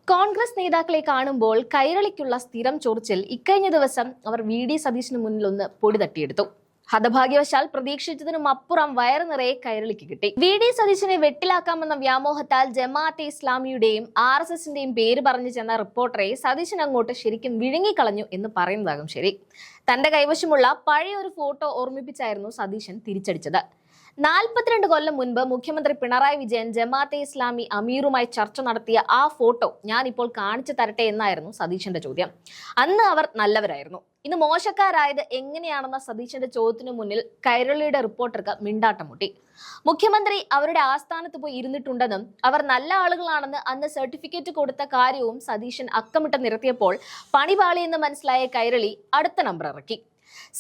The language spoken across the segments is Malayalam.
കോൺഗ്രസ് നേതാക്കളെ കാണുമ്പോൾ കൈരളിക്കുള്ള സ്ഥിരം ചൊറിച്ചിൽ ഇക്കഴിഞ്ഞ ദിവസം അവർ വി.ഡി. സതീശന് മുന്നിൽ ഒന്ന് പൊടി തട്ടിയെടുത്തു. ഹതഭാഗ്യവശാൽ പ്രതീക്ഷിച്ചതിനും അപ്പുറം വയറു നിറയെ കൈരളിക്ക് കിട്ടി. വി.ഡി. സതീശനെ വെട്ടിലാക്കാമെന്ന വ്യാമോഹത്താൽ ജമാഅത്തെ ഇസ്ലാമിയുടെയും RSSന്റെയും പേര് പറഞ്ഞു ചെന്ന റിപ്പോർട്ടറെ സതീശൻ അങ്ങോട്ട് ശരിക്കും വിഴുങ്ങിക്കളഞ്ഞു എന്ന് പറയുന്നതാകും ശരി. തന്റെ കൈവശമുള്ള പഴയ ഒരു ഫോട്ടോ ഓർമ്മിപ്പിച്ചായിരുന്നു സതീശൻ തിരിച്ചടിച്ചത്. 42 കൊല്ലം മുൻപ് മുഖ്യമന്ത്രി പിണറായി വിജയൻ ജമാഅത്തെ ഇസ്ലാമി അമീറുമായി ചർച്ച നടത്തിയ ആ ഫോട്ടോ ഞാൻ ഇപ്പോൾ കാണിച്ചു തരട്ടെ എന്നായിരുന്നു സതീശന്റെ ചോദ്യം. അന്ന് അവർ നല്ലവരായിരുന്നു, ഇന്ന് മോശക്കാരായത് എങ്ങനെയാണെന്ന സതീശന്റെ ചോദ്യത്തിനു മുന്നിൽ കൈരളിയുടെ റിപ്പോർട്ടർക്ക് മിണ്ടാട്ടം മുട്ടി. മുഖ്യമന്ത്രി അവരുടെ ആസ്ഥാനത്ത് പോയി ഇരുന്നിട്ടുണ്ടെന്നും അവർ നല്ല ആളുകളാണെന്ന് അന്ന് സർട്ടിഫിക്കറ്റ് കൊടുത്ത കാര്യവും സതീശൻ അക്കമിട്ട് നിരത്തിയപ്പോൾ പണിപാളിയെന്ന് മനസ്സിലായ കൈരളി അടുത്ത നമ്പർ ഇറക്കി.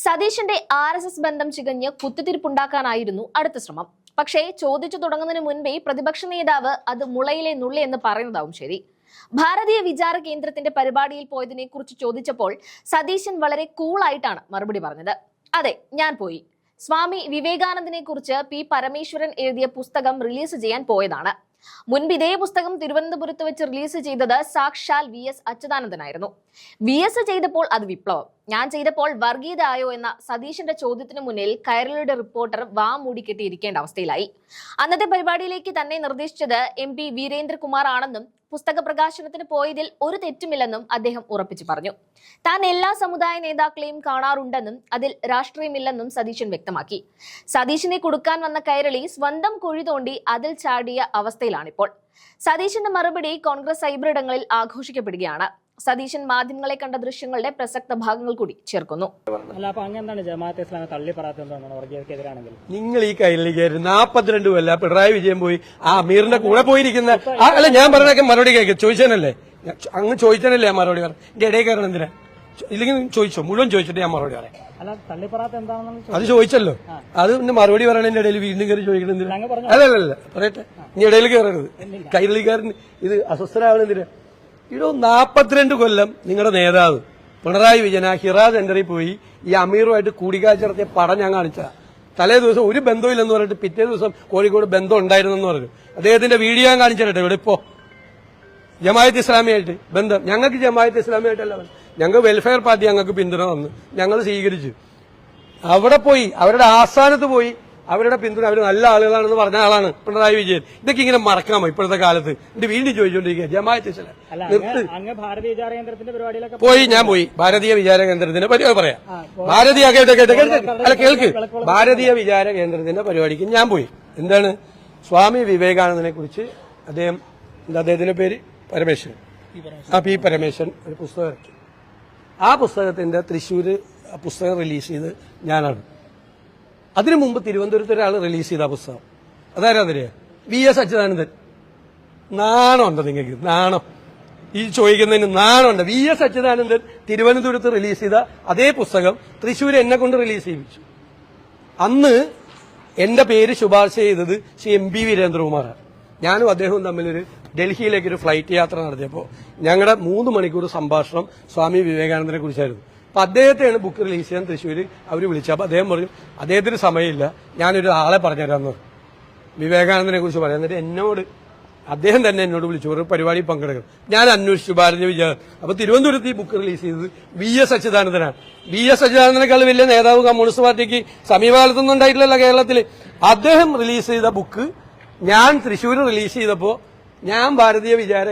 സതീശന്റെ RSS ബന്ധം ചികഞ്ഞ് കുത്തിത്തിരിപ്പുണ്ടാക്കാനായിരുന്നു അടുത്ത ശ്രമം. പക്ഷേ ചോദിച്ചു തുടങ്ങുന്നതിന് മുൻപേ പ്രതിപക്ഷ നേതാവ് അത് മുളയിലെ നുള്ളി എന്ന് പറയുന്നതാവും ശരി. ഭാരതീയ വിചാര കേന്ദ്രത്തിന്റെ പരിപാടിയിൽ പോയതിനെ കുറിച്ച് ചോദിച്ചപ്പോൾ സതീശൻ വളരെ കൂളായിട്ടാണ് മറുപടി പറഞ്ഞത്. അതെ, ഞാൻ പോയി. സ്വാമി വിവേകാനന്ദനെ കുറിച്ച് P. പരമേശ്വരൻ എഴുതിയ പുസ്തകം റിലീസ് ചെയ്യാൻ പോയതാണ്. മുൻപ് ഇതേ പുസ്തകം തിരുവനന്തപുരത്ത് വെച്ച് റിലീസ് ചെയ്തത് സാക്ഷാൽ VS അച്യുതാനന്ദനായിരുന്നു. VS ചെയ്തപ്പോൾ അത് വിപ്ലവം, ഞാൻ ചെയ്തപ്പോൾ വർഗീയത ആയോ എന്ന സതീശന്റെ ചോദ്യത്തിന് മുന്നിൽ കൈരളിയുടെ റിപ്പോർട്ടർ വാ മൂടിക്കെട്ടിയിരിക്കേണ്ട അവസ്ഥയിലായി. അന്നത്തെ പരിപാടിയിലേക്ക് തന്നെ നിർദ്ദേശിച്ചത് MP വീരേന്ദ്രകുമാർ ആണെന്നും പുസ്തക പ്രകാശനത്തിന് പോയതിൽ ഒരു തെറ്റുമില്ലെന്നും അദ്ദേഹം ഉറപ്പിച്ചു പറഞ്ഞു. താൻ എല്ലാ സമുദായ നേതാക്കളെയും കാണാറുണ്ടെന്നും അതിൽ രാഷ്ട്രീയമില്ലെന്നും സതീശൻ വ്യക്തമാക്കി. സതീശനെ കൊടുക്കാൻ വന്ന കൈരളി സ്വന്തം കുഴി തോണ്ടി അതിൽ ചാടിയ അവസ്ഥയിലാണിപ്പോൾ. സതീശന്റെ മറുപടി കോൺഗ്രസ് സൈബറിടങ്ങളിൽ ആഘോഷിക്കപ്പെടുകയാണ്. സതീശൻ മാധ്യമങ്ങളെ കണ്ട ദൃശ്യങ്ങളുടെ പ്രസക്ത ഭാഗങ്ങൾ കൂടി ചേർക്കുന്നു. നിങ്ങൾ ഈ കൈരളിക്കാര് 42 കൊല്ലം പിണറായി വിജയൻ പോയി ആ അമീറിന്റെ കൂടെ പോയിരിക്കുന്ന അല്ല, ഞാൻ പറഞ്ഞൊക്കെ മറുപടി കേൾക്കും. ചോദിച്ചാനല്ലേ, അങ്ങ് ചോദിച്ചാനല്ലേ ഞാൻ മറുപടി പറയാം. എന്റെ ഇടയിൽ കയറണം എന്തിനാ? ഇല്ലെങ്കിൽ ചോദിച്ചോ, മുഴുവൻ ചോദിച്ചിട്ട് ഞാൻ മറുപടി പറയാം. അത് ചോദിച്ചല്ലോ, അത് പിന്നെ മറുപടി പറയണതിന്റെ ഇടയിൽ വീണ്ടും കയറി ചോദിക്കണം എന്തിനാ? അല്ലല്ല, പറയട്ടെ, ഇനി ഇടയിൽ കയറരുത്. കൈരളിക്കാരൻ ഇത് അസ്വസ്ഥരാവണെന്തിനാ? 42 കൊല്ലം നിങ്ങളുടെ നേതാവ് പിണറായി വിജയൻ ഹിറ സെന്ററിൽ പോയി ഈ അമീറുമായിട്ട് കൂടിക്കാഴ്ച നടത്തിയ പടം ഞാൻ കാണിച്ച തലേ ദിവസം ഒരു ബന്ധമില്ലെന്ന് പറഞ്ഞിട്ട് പിറ്റേ ദിവസം കോഴിക്കോട് ബന്ധം ഉണ്ടായിരുന്നെന്ന് പറഞ്ഞു. അദ്ദേഹത്തിന്റെ വീഡിയോ ഞാൻ കാണിച്ചിട്ടെ. ഇവിടെ ഇപ്പോ ജമാഅത്ത് ഇസ്ലാമിയായിട്ട് ബന്ധം, ഞങ്ങൾക്ക് ജമാഅത്ത് ഇസ്ലാമിയായിട്ടല്ല, ഞങ്ങൾക്ക് വെൽഫെയർ പാർട്ടി ഞങ്ങൾക്ക് പിന്തുണ തന്നു, ഞങ്ങൾ സ്വീകരിച്ചു. അവിടെ പോയി അവരുടെ ആസ്ഥാനത്ത് പോയി അവരുടെ പിന്തുണ, അവർ നല്ല ആളുകളാണെന്ന് പറഞ്ഞ ആളാണ് പിണറായി വിജയൻ. ഇതൊക്കെ ഇങ്ങനെ മറക്കാമോ ഇപ്പോഴത്തെ കാലത്ത്? എന്റെ വീണ്ടും ചോദിച്ചുകൊണ്ടിരിക്കുക ജമാഅത്ത് ഇസ്ലാം പോയി. ഞാൻ പോയി ഭാരതീയ വിചാര കേന്ദ്രത്തിന്റെ പരിപാടി പറയാം. കേൾക്ക്, ഭാരതീയ വിചാര കേന്ദ്രത്തിന്റെ പരിപാടിക്ക് ഞാൻ പോയി. എന്താണ്? സ്വാമി വിവേകാനന്ദനെ കുറിച്ച് അദ്ദേഹത്തിന്റെ പേര് പരമേശ്വരൻ, P. പരമേശ്വരൻ ഒരു പുസ്തകം ഇറക്കി. ആ പുസ്തകത്തിന്റെ തൃശ്ശൂര് പുസ്തകം റിലീസ് ചെയ്ത് ഞാനാണ്. അതിനു മുമ്പ് തിരുവനന്തപുരത്ത് ഒരാൾ റിലീസ് ചെയ്ത പുസ്തകം അതാരാന്നറിയാ? VS അച്യുതാനന്ദൻ. നാണമുണ്ടോ നിങ്ങൾക്ക്? നാണം ഈ ചോദിക്കുന്നതിന് നാണമുണ്ട്? VS അച്യുതാനന്ദൻ തിരുവനന്തപുരത്ത് റിലീസ് ചെയ്ത അതേ പുസ്തകം തൃശ്ശൂർ എന്നെ കൊണ്ട് റിലീസ് ചെയ്യിപ്പിച്ചു. അന്ന് എന്റെ പേര് ശുപാർശ ചെയ്തത് ശ്രീ MP വീരേന്ദ്രകുമാറാണ്. ഞാനും അദ്ദേഹവും തമ്മിലൊരു ഡൽഹിയിലേക്കൊരു ഫ്ലൈറ്റ് യാത്ര നടത്തിയപ്പോൾ ഞങ്ങളുടെ 3 മണിക്കൂർ സംഭാഷണം സ്വാമി വിവേകാനന്ദനെ കുറിച്ചായിരുന്നു. അപ്പൊ അദ്ദേഹത്തെയാണ് ബുക്ക് റിലീസ് ചെയ്യാൻ തൃശ്ശൂര് അവർ വിളിച്ചത്. അപ്പൊ അദ്ദേഹം പറഞ്ഞു അദ്ദേഹത്തിന് സമയമില്ല, ഞാനൊരു ആളെ പറഞ്ഞുതരാമെന്ന് പറഞ്ഞു, വിവേകാനന്ദനെ കുറിച്ച് പറയാം. എന്നിട്ട് എന്നോട് അദ്ദേഹം തന്നെ എന്നോട് വിളിച്ചു, ഒരു പരിപാടി പങ്കെടുക്കണം. ഞാൻ അന്വേഷിച്ചു ഭാരതീയ വിചാരം. അപ്പൊ തിരുവനന്തപുരത്ത് ഈ ബുക്ക് റിലീസ് ചെയ്തത് VS അച്യുതാനന്ദനാണ്. VS അച്യുതാനന്ദനേക്കാൾ വലിയ നേതാവ് കമ്മ്യൂണിസ്റ്റ് പാർട്ടിക്ക് സമീപകാലത്തൊന്നും ഉണ്ടായിട്ടില്ലല്ലോ കേരളത്തിൽ. അദ്ദേഹം റിലീസ് ചെയ്ത ബുക്ക് ഞാൻ തൃശ്ശൂർ റിലീസ് ചെയ്തപ്പോ ഞാൻ ഭാരതീയ വിചാര